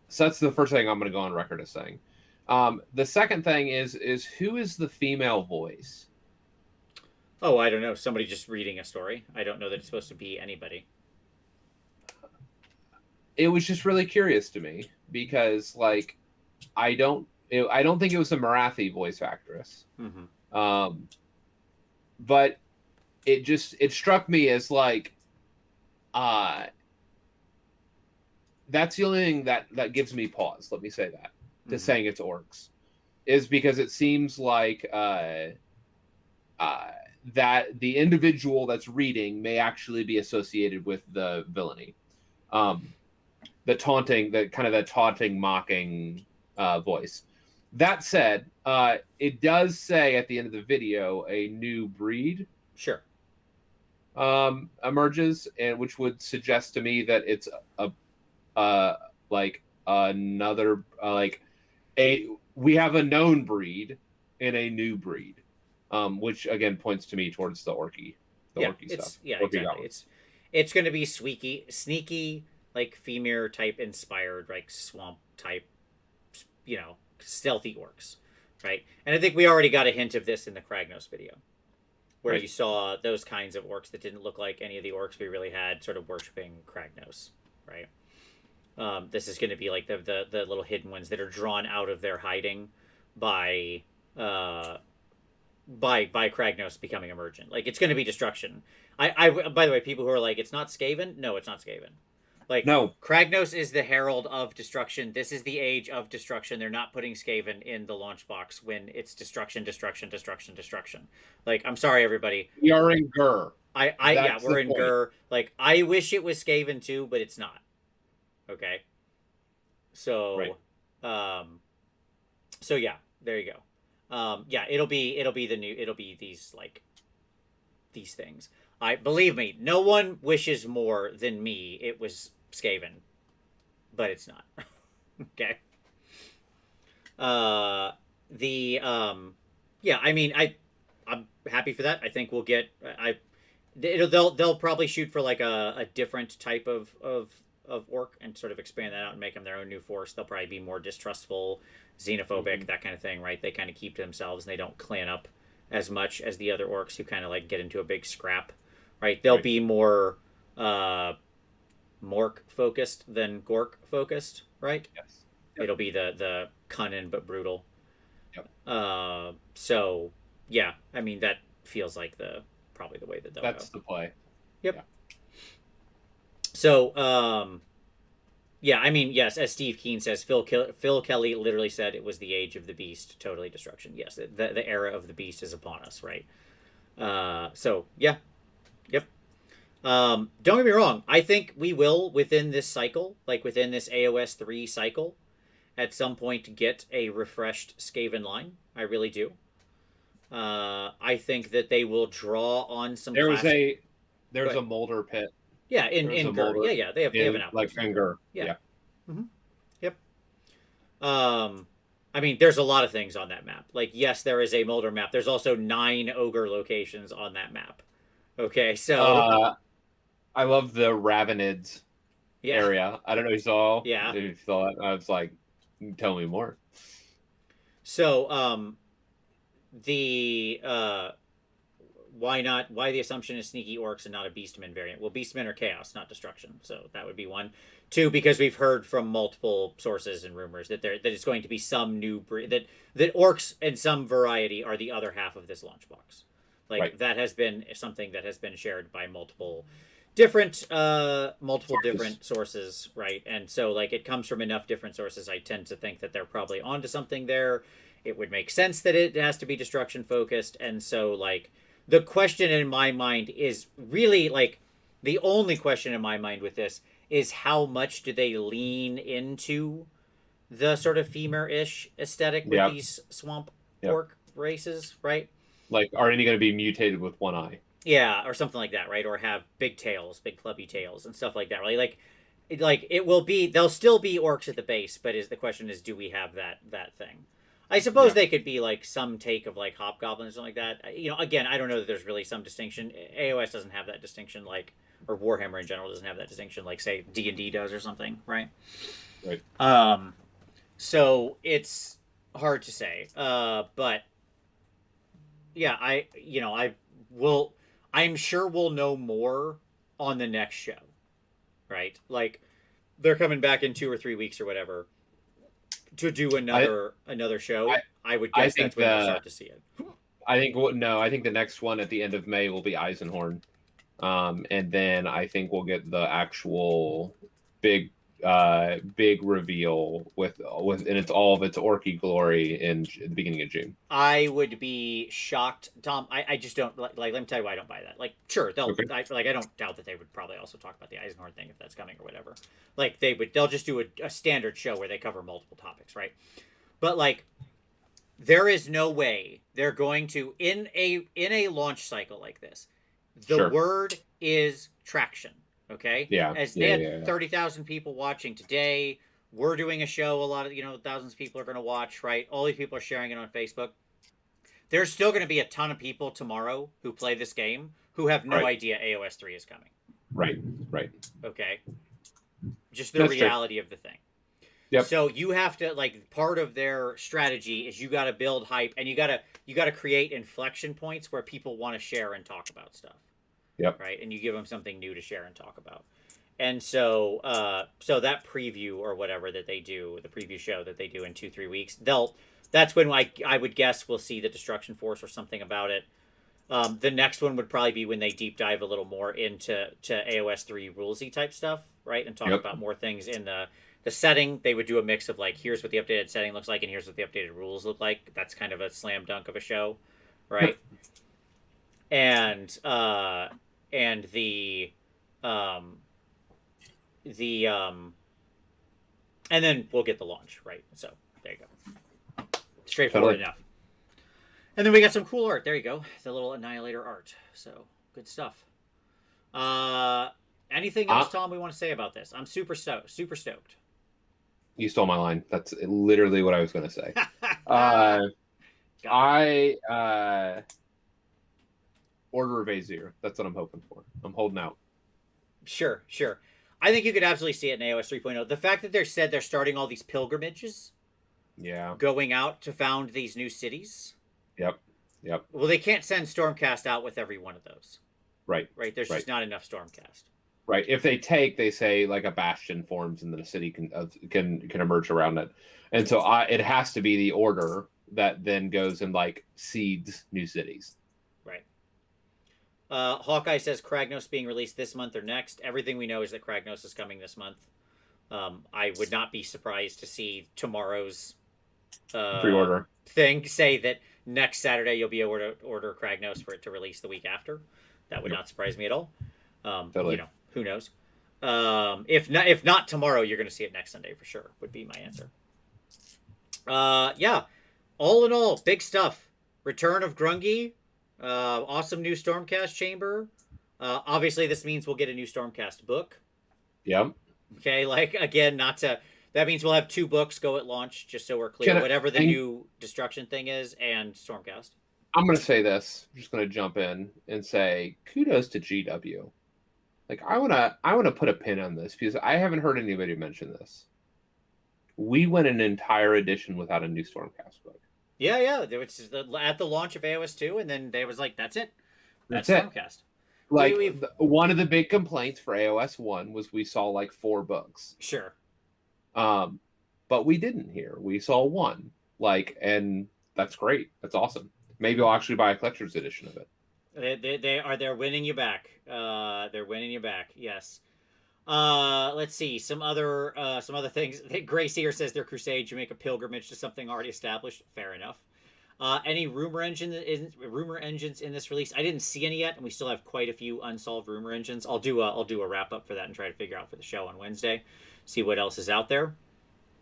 So that's the first thing I'm going to go on record as saying. The second thing is who is the female voice? Oh, I don't know. Somebody just reading a story. I don't know that it's supposed to be anybody. It was just really curious to me because like I don't think it was a Marathi voice actress. Mm-hmm. But it struck me as like that's the only thing that gives me pause, let me say that, to Mm-hmm. saying it's orcs, is because it seems like that the individual that's reading may actually be associated with the villainy. The taunting, mocking voice. That said, it does say at the end of the video a new breed Sure. emerges, and which would suggest to me that it's like another we have a known breed and a new breed, which again points to me towards the orky stuff. Yeah, Orky exactly. goblin. It's going to be sneaky, like femur type inspired, like swamp type, stealthy orcs, right? And I think we already got a hint of this in the Kragnos video, where Right. you saw those kinds of orcs that didn't look like any of the orcs we really had, sort of worshiping Kragnos, right? This is going to be like the little hidden ones that are drawn out of their hiding by Kragnos becoming emergent. Like it's going to be destruction. I by the way, people who are like it's not Skaven, no, it's not Skaven. Like No. Kragnos is the herald of destruction. This is the age of destruction. They're not putting Skaven in the launch box when it's destruction. Like I'm sorry, everybody. We are in Gur. We're in Gur. Like I wish it was Skaven too, but it's not. Okay. So, Right. So yeah, there you go. Yeah, it'll be these things. I believe me, no one wishes more than me. It was Skaven, but it's not. Okay. Yeah, I mean, I'm happy for that. I think we'll get they'll probably shoot for like a different type of orc and sort of expand that out and make them their own new force. They'll probably be more distrustful, xenophobic, that kind of thing, right? They kind of keep to themselves and they don't clan up as much as the other orcs who kind of like get into a big scrap, right? They'll be more Mork focused than Gork focused, right? Yes. Yep. It'll be the cunning but brutal. Yep. So yeah, I mean that feels like probably the way that that's go. The play. Yep. Yeah. So yeah, I mean yes, as Steve Keen says, Phil Kelly literally said it was the age of the beast, totally destruction. Yes, the era of the beast is upon us, right? So yeah, yep. Don't get me wrong. I think we will within this cycle, like within this AOS 3 cycle, at some point get a refreshed Skaven line. I really do. I think that they will draw on some classic. There's a Molder pit. Yeah, There's in a Gur. Molder Yeah, they have an like outpost in Gur. Yeah. Yeah. Mm-hmm. Yep. I mean, there's a lot of things on that map. Like, yes, there is a Molder map. There's also 9 ogre locations on that map. Okay, so I love the Ravenids yeah, area. I don't know if yeah. you saw that. I was like, tell me more. So the why not? Why the assumption is sneaky orcs and not a beastmen variant? Well, beastmen are chaos, not destruction. So that would be one. Two, because we've heard from multiple sources and rumors that it's going to be some new breed, that orcs and some variety are the other half of this launch box. Like Right. that has been something that has been shared by multiple different sources, right? And so like it comes from enough different sources. I tend to think that they're probably onto something there. It would make sense that it has to be destruction focused, and so like the question in my mind is really like the only question in my mind with this is how much do they lean into the sort of femur-ish aesthetic with these swamp orc races, right? Like, are any going to be mutated with one eye? Yeah, or something like that, right? Or have big tails, big clubby tails, and stuff like that, right? Like it will be. They'll still be orcs at the base, but the question is, do we have that thing? I suppose they could be like some take of like hobgoblins or something like that. You know, again, I don't know that there's really some distinction. AOS doesn't have that distinction, like, or Warhammer in general doesn't have that distinction, like say D&D does or something, right? Right. So it's hard to say. But yeah, I'm sure we'll know more on the next show, right? Like they're coming back in 2 or 3 weeks or whatever to do another show. I would guess that's when we'll start to see it. I think the next one at the end of May will be Eisenhorn, and then I think we'll get the actual big reveal with and it's all of its orky glory in the beginning of June. I would be shocked, Tom. I just don't like. Let me tell you why I don't buy that. Like, sure, they'll. Okay. I don't doubt that they would probably also talk about the Eisenhorn thing if that's coming or whatever. Like they'll just do a standard show where they cover multiple topics, right? But like, there is no way they're going to in a launch cycle like this. The word is traction. Okay. Yeah. As they had 30,000 people watching today. We're doing a show. A lot of thousands of people are going to watch. Right. All these people are sharing it on Facebook. There's still going to be a ton of people tomorrow who play this game who have no idea AOS 3 is coming. Right. Okay. Just the reality of the thing. Yep. So you have to part of their strategy is you got to build hype and you got to create inflection points where people want to share and talk about stuff. Yep. Right, and you give them something new to share and talk about, and so that preview or whatever that they do, the preview show that they do in 2-3 weeks, that's when I would guess we'll see the Destruction Force or something about it. The next one would probably be when they deep dive a little more into AOS 3 rulesy type stuff, right, and talk about more things in the setting. They would do a mix of like, here's what the updated setting looks like, and here's what the updated rules look like. That's kind of a slam dunk of a show, right? And and then we'll get the launch, right? So there you go, straightforward enough. And then we got some cool art. There you go, the little Annihilator art. So good stuff. Anything else, Tom, we want to say about this? I'm super stoked. You stole my line. That's literally what I was going to say. Order of Azir. That's what I'm hoping for. I'm holding out. Sure. I think you could absolutely see it in AOS 3.0. The fact that they're starting all these pilgrimages. Yeah. Going out to found these new cities. Yep. Well, they can't send Stormcast out with every one of those. Right. There's just not enough Stormcast. Right. If they say like a bastion forms and then a city can emerge around it, and so it has to be the order that then goes and like seeds new cities. Right. Hawkeye says Kragnos being released this month or next. Everything we know is that Kragnos is coming this month. I would not be surprised to see tomorrow's pre-order thing say that next Saturday you'll be able to order Kragnos for it to release the week after. That would not surprise me at all. Totally. Who knows? If not tomorrow, you're going to see it next Sunday for sure. Would be my answer. Yeah. All in all, big stuff. Return of Grungi. Awesome new Stormcast chamber. Obviously, this means we'll get a new Stormcast book. Yep. Okay, like again, not to. That means we'll have 2 books go at launch, just so we're clear. Can I, Whatever the and new destruction thing is, and Stormcast. I'm going to say this. I'm just going to jump in and say kudos to GW. Like I want to put a pin on this because I haven't heard anybody mention this. We went an entire edition without a new Stormcast book. Yeah, yeah. Which is at the launch of AOS 2, and then they was like, "That's it. That's That's it. Stormcast." Like one of the big complaints for AOS 1 was we saw like 4 books. Sure. But we didn't here. We saw 1. Like, and that's great. That's awesome. Maybe I'll actually buy a collector's edition of it. They're winning you back. They're winning you back. Yes. Let's see some other things. Gray Seer says their crusade, you make a pilgrimage to something already established. Fair enough. Any rumor engines in this release? I didn't see any yet, and we still have quite a few unsolved rumor engines. I'll do a wrap up for that and try to figure out for the show on Wednesday. See what else is out there.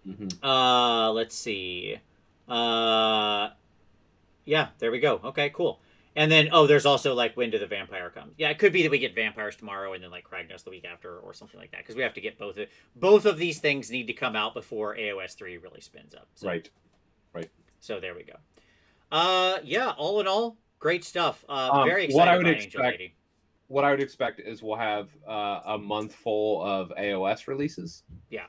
Mm-hmm. Let's see. Yeah, there we go. Okay, cool. And then, there's also, like, when do the vampire come? Yeah, it could be that we get vampires tomorrow and then, like, Kragnos the week after or something like that. Because we have to get both of these things need to come out before AOS 3 really spins up. So. Right. So there we go. Yeah, all in all, great stuff. Very excited what I would about expect, Angel Lady. What I would expect is we'll have a month full of AOS releases. Yeah.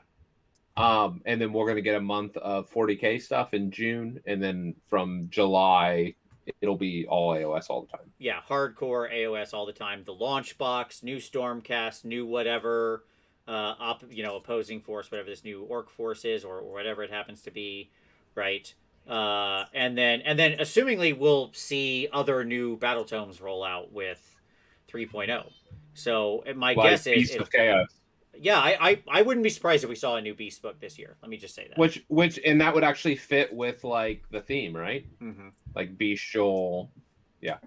And then we're going to get a month of 40K stuff in June. And then from July, it'll be all AOS all the time. Yeah, hardcore AOS all the time. The launch box, new Stormcast, new whatever, opposing force, whatever this new orc force is, or whatever it happens to be, right? And then assumingly we'll see other new battle tomes roll out with 3.0. So my guess is Beast of Chaos. Yeah, I wouldn't be surprised if we saw a new Beast book this year. Let me just say that. Which and that would actually fit with like the theme, right? Mm-hmm. Like bestial, yeah.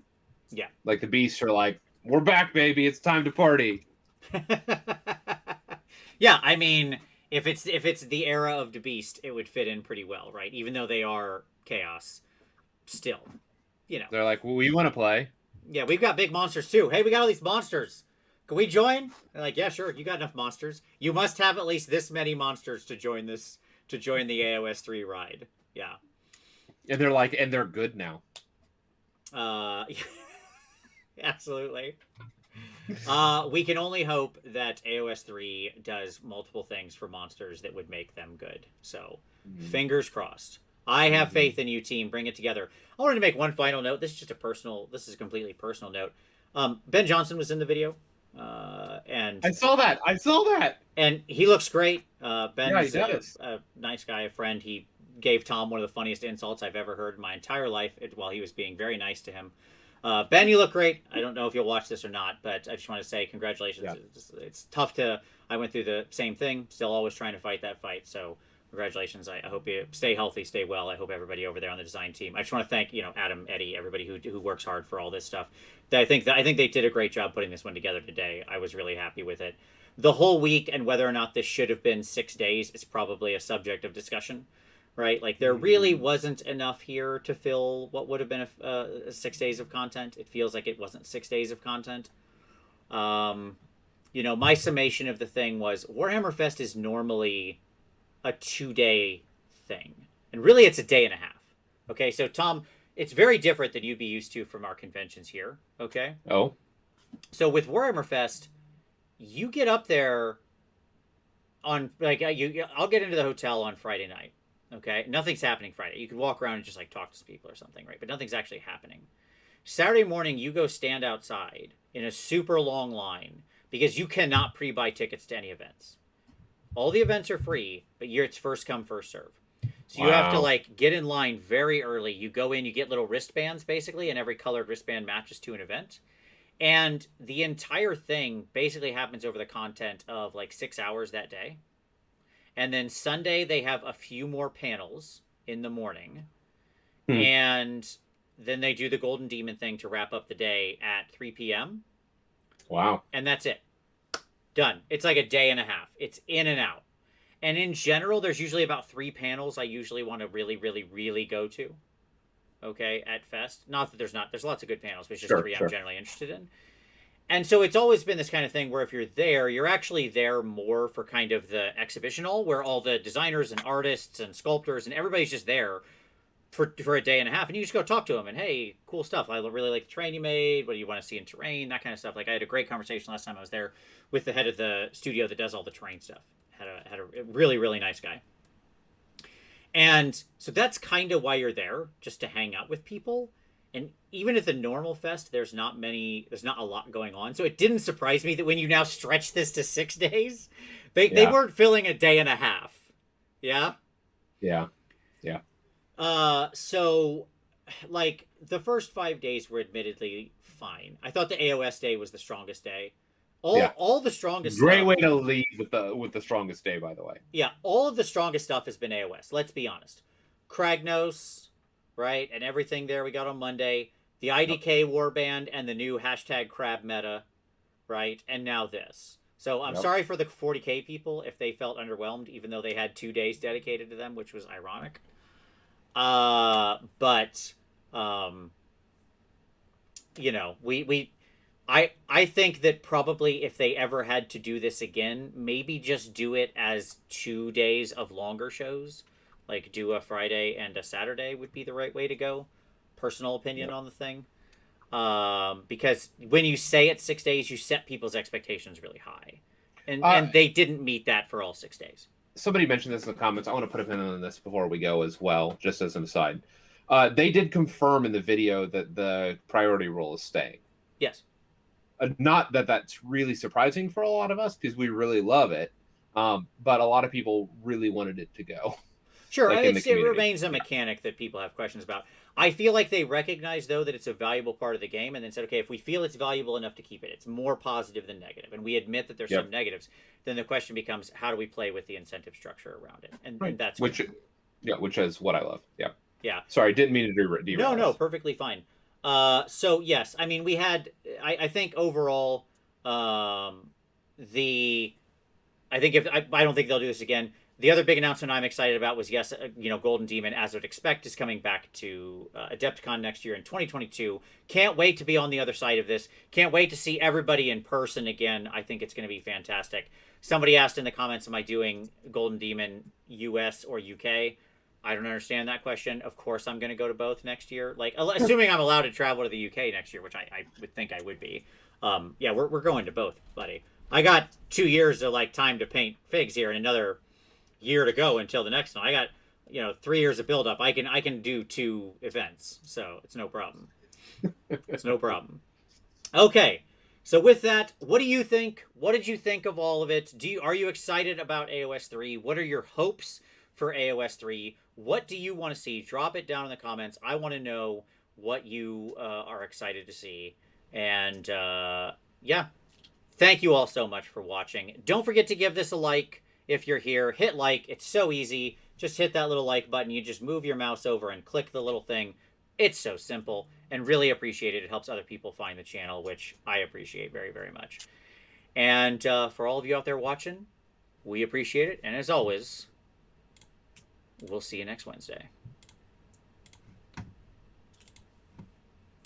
Yeah. Like the beasts are like, we're back, baby. It's time to party. Yeah, I mean, if it's the era of the Beast, it would fit in pretty well, right? Even though they are chaos, still, They're like, well, we want to play. Yeah, we've got big monsters too. Hey, we got all these monsters. Can we join? They're like, yeah, sure. You got enough monsters. You must have at least this many monsters to join the AOS 3 ride. Yeah. And they're like, and they're good now. Absolutely. We can only hope that AOS 3 does multiple things for monsters that would make them good. So, fingers crossed. I have faith in you, team. Bring it together. I wanted to make one final note. This is a completely personal note. Ben Johnson was in the video. And I saw that. And he looks great. Ben's a nice guy, a friend. He gave Tom one of the funniest insults I've ever heard in my entire life while he was being very nice to him. Ben, you look great. I don't know if you'll watch this or not, but I just want to say congratulations. Yeah. It's tough I went through the same thing, still always trying to fight that fight. So congratulations. I hope you stay healthy, stay well. I hope everybody over there on the design team. I just want to thank, Adam, Eddie, everybody who works hard for all this stuff. I think they did a great job putting this one together today. I was really happy with it. The whole week and whether or not this should have been 6 days is probably a subject of discussion, right? Like there really wasn't enough here to fill what would have been 6 days of content. It feels like it wasn't 6 days of content. My summation of the thing was Warhammer Fest is normally a 2-day thing. And really it's a day and a half. Okay, so Tom, it's very different than you'd be used to from our conventions here. Okay? Oh. So with Warhammer Fest, you get up there on I'll get into the hotel on Friday night. Okay? Nothing's happening Friday. You could walk around and just talk to people or something, right? But nothing's actually happening. Saturday morning you go stand outside in a super long line because you cannot pre-buy tickets to any events. All the events are free, but it's first come, first serve. So you have to get in line very early. You go in, you get little wristbands basically, and every colored wristband matches to an event. And the entire thing basically happens over the content of 6 hours that day. And then Sunday they have a few more panels in the morning. And then they do the Golden Demon thing to wrap up the day at 3 p.m. Wow. And that's it. Done. It's like a day and a half. It's in and out. And in general, there's usually about 3 panels I usually want to really, really, really go to. Okay, at Fest. Not that there's lots of good panels, but it's just Sure, 3 I'm sure. generally interested in. And so it's always been this kind of thing where if you're there, you're actually there more for kind of the exhibitional, where all the designers and artists and sculptors and everybody's just there for a day and a half, and you just go talk to them and hey, cool stuff. I really like the terrain you made. What do you want to see in terrain? That kind of stuff. Like I had a great conversation last time I was there with the head of the studio that does all the terrain stuff. Had a really really nice guy. And so that's kind of why you're there, just to hang out with people. And even at the normal fest, there's not a lot going on. So it didn't surprise me that when you now stretch this to 6 days, they Yeah. weren't filling a day and a half. Yeah. Yeah. Yeah. So like the first 5 days were admittedly fine. I thought the AOS day was the strongest day. Yeah. All the strongest Great stuff. way to lead with the strongest day, by the way. Yeah, all of the strongest stuff has been AOS. Let's be honest. Kragnos, right, and everything there we got on Monday. The IDK warband and the new hashtag crab meta, right, and now this. So I'm Yep. sorry for the 40k people if they felt underwhelmed, even though they had 2 days dedicated to them, which was ironic. But you know, I think that probably if they ever had to do this again, maybe just do it as 2 days of longer shows. Like do a Friday and a Saturday would be the right way to go. Personal opinion Yep. on the thing. Because when you say it's 6 days, you set people's expectations really high. And they didn't meet that for all 6 days. Somebody mentioned this in the comments. I want to put a pin on this before we go as well, just as an aside. They did confirm in the video that the priority role is staying. Yes. Not that that's really surprising for a lot of us because we really love it, but a lot of people really wanted it to go. Sure, Like it remains a mechanic that people have questions about. I feel like they recognize, though, that it's a valuable part of the game and then said, okay, if we feel it's valuable enough to keep it, it's more positive than negative. And we admit that there's some negatives. Then the question becomes, how do we play with the incentive structure around it? And that's which is what I love. Yeah. Yeah. Sorry, didn't mean to derail. No, perfectly fine. So, yes, I mean, we had, I think overall, I don't think they'll do this again. The other big announcement I'm excited about was, yes, Golden Demon, as I'd expect, is coming back to Adepticon next year in 2022. Can't wait to be on the other side of this. Can't wait to see everybody in person again. I think it's going to be fantastic. Somebody asked in the comments, am I doing Golden Demon US or UK? I don't understand that question. Of course, I'm going to go to both next year. Like, assuming I'm allowed to travel to the UK next year, which I would think I would be. Yeah, we're going to both, buddy. I got 2 years of time to paint figs here and another year to go until the next one. I got 3 years of build up. I can do 2 events, so it's no problem. It's no problem. Okay, so with that, what do you think? What did you think of all of it? Are you excited about AOS 3? What are your hopes for AOS 3? What do you want to see? Drop it down in the comments. I want to know what you are excited to see. And yeah, thank you all so much for watching. Don't forget to give this a like. If you're here, hit like. It's so easy. Just hit that little like button. You just move your mouse over and click the little thing. It's so simple and really appreciate it. It helps other people find the channel, which I appreciate very, very much. And for all of you out there watching, we appreciate it. And as always, we'll see you next Wednesday.